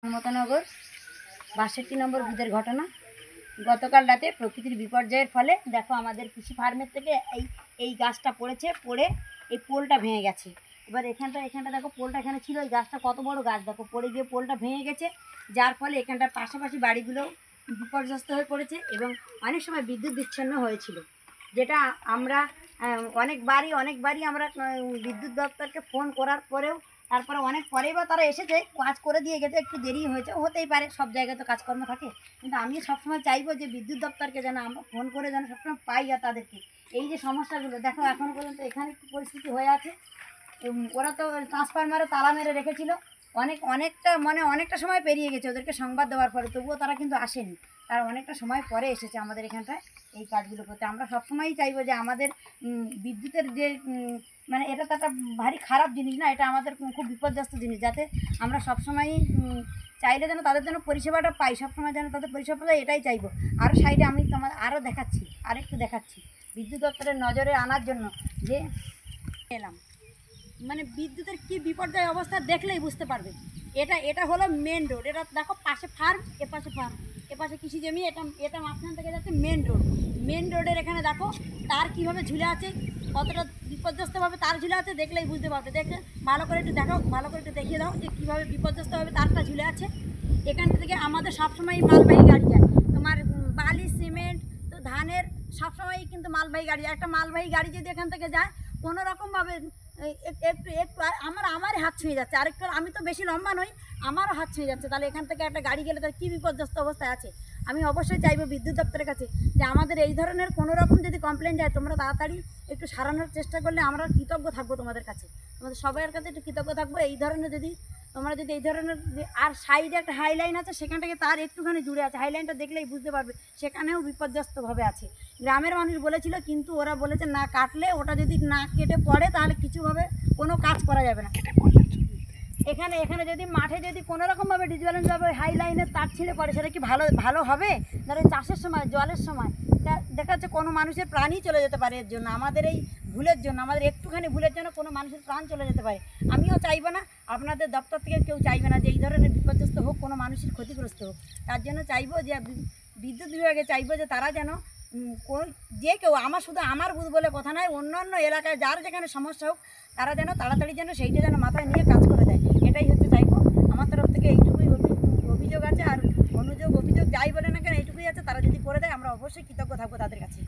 মমতানগর ৬২ নম্বর বুথের ঘটনা। গতকাল রাতে প্রকৃতির বিপর্যয়ের ফলে দেখো আমাদের কৃষি ফার্মের থেকে এই গাছটা পড়ে এই পোলটা ভেঙে গেছে। এবার এখানটা দেখো পোলটা এখানে ছিল, এই গাছটা কত বড় গাছ দেখো, পড়ে গিয়ে পোলটা ভেঙে গেছে, যার ফলে এখানটার পাশাপাশি বাড়িগুলো বিপর্যস্ত হয়ে পড়েছে এবং অনেক সময় বিদ্যুৎ বিচ্ছিন্ন হয়েছিল, যেটা আমরা অনেকবারই আমরা বিদ্যুৎ দপ্তরকে ফোন করার পরেও তারপরে অনেক পরেই বা তারা এসেছে, কাজ করে দিয়ে গেছে, একটু দেরি হয়েছে, হতেই পারে, সব জায়গায় তো কাজকর্ম থাকে। কিন্তু আমি সবসময় চাইবো যে বিদ্যুৎ দপ্তরকে যেন আমরা ফোন করে যেন সবসময় পাই আর তাদেরকে এই যে সমস্যাগুলো দেখো এখনও পর্যন্ত এখানে একটু পরিস্থিতি হয়ে আছে। ওরা তো ট্রান্সফরমারে তালা মেরে রেখেছিল, অনেকটা সময় পেরিয়ে গেছে ওদেরকে সংবাদ দেওয়ার পরে, তবুও তারা কিন্তু আসেনি, তারা অনেকটা সময় পরে এসেছে আমাদের এখানটায় এই কাজগুলো করতে। আমরা সবসময়ই চাইবো যে আমাদের বিদ্যুতের যে এটা তো একটা ভারী খারাপ জিনিস না, এটা আমাদের খুব বিপর্যস্ত জিনিস, যাতে আমরা সবসময়ই চাইলে যেন তাদের জন্য পরিষেবাটা পাই, সবসময় যেন তাদের পরিষেবা পাই, এটাই চাইবো। আরও সাইডে আমি তোমার আরেকটু দেখাচ্ছি বিদ্যুৎ দপ্তরের নজরে আনার জন্য যে এলাম, বিদ্যুতের কি বিপর্যয় অবস্থা দেখলেই বুঝতে পারবে। এটা হলো মেন রোড, এটা দেখো পাশে ফার্ম, এপাশে কৃষি জমি, এটা মাঝখান থেকে যাচ্ছে মেন রোডের এখানে দেখো তার কীভাবে ঝুলে আছে, কতটা বিপর্যস্তভাবে তার ঝুলে আছে দেখলেই বুঝতে পারবে। দেখে ভালো করে একটু দেখিয়ে দাও যে কীভাবে বিপর্যস্তভাবে তারটা ঝুলে আছে। এখান থেকে আমাদের সবসময় মালবাহী গাড়ি যায়, তোমার বালি সিমেন্ট তো ধানের সবসময়ই কিন্তু মালবাহী গাড়ি যায়। একটা মালবাহী গাড়ি যদি এখান থেকে যায় কোনো রকমভাবে একটু আমারই হাত ছুঁয়ে যাচ্ছে, আরেকটু আমি তো বেশি লম্বা নই, আমারও হাত ছুঁয়ে যাচ্ছে, তাহলে এখান থেকে একটা গাড়ি গেলে তার কী বিপর্যস্ত অবস্থায় আছে। আমি অবশ্যই চাইবো বিদ্যুৎ দপ্তরের কাছে যে আমাদের এই ধরনের কোনো রকম যদি কমপ্লেন যায় তোমরা তাড়াতাড়ি একটু সারানোর চেষ্টা করলে আমরা কৃতজ্ঞ থাকবো তোমাদের কাছে, তোমাদের সবাইয়ের কাছে একটু কৃতজ্ঞ থাকবো। এই ধরনের তোমরা যদি এই ধরনের, আর সাইডে একটা হাইলাইন আছে সেখান থেকে তার একটুখানি জুড়ে আছে, হাইলাইনটা দেখলেই বুঝতে পারবে সেখানেও বিপর্যস্তভাবে আছে। গ্রামের মানুষ বলেছিল, কিন্তু ওরা বলেছে না কাটলে, ওটা যদি না কেটে পড়ে তাহলে কিছুভাবে কোনো কাজ করা যাবে না। এখানে যদি মাঠে যদি কোনো রকমভাবে ডিসব্যালেন্সভাবে হাই লাইনের তার ছিঁড়ে পড়ে সেটা কি ভালো হবে? ধরো চাষের সময়, জলের সময় দেখা যাচ্ছে কোনো মানুষের প্রাণই চলে যেতে পারে এর জন্য, আমাদের এই ভুলের জন্য, আমাদের একটুখানি ভুলের জন্য কোনো মানুষের প্রাণ চলে যেতে পারে। আমিও চাইবো না, আপনাদের দপ্তর থেকে কেউ চাইবে না যে এই ধরনের বিপর্যস্ত হোক, কোনো মানুষের ক্ষতিগ্রস্ত হোক। তার জন্য চাইবো যে বিদ্যুৎ বিভাগে চাইবো যে তারা যেন যে কেউ, শুধু আমার বুথ বলে কথা নয়, অন্যান্য এলাকায় যার যেখানে সমস্যা হোক তারা যেন তাড়াতাড়ি সেইটা যেন মাথায় নিয়ে কাজ করে দেয়, এটাই হচ্ছে চাইবো। আমার তরফ থেকে এইটুকুই অভিযোগ আছে, আর অভিযোগ যাই বলে না কেন এইটুকুই আছে, তারা যদি করে দেয় আমরা অবশ্যই কৃতজ্ঞ থাকবো তাদের কাছে।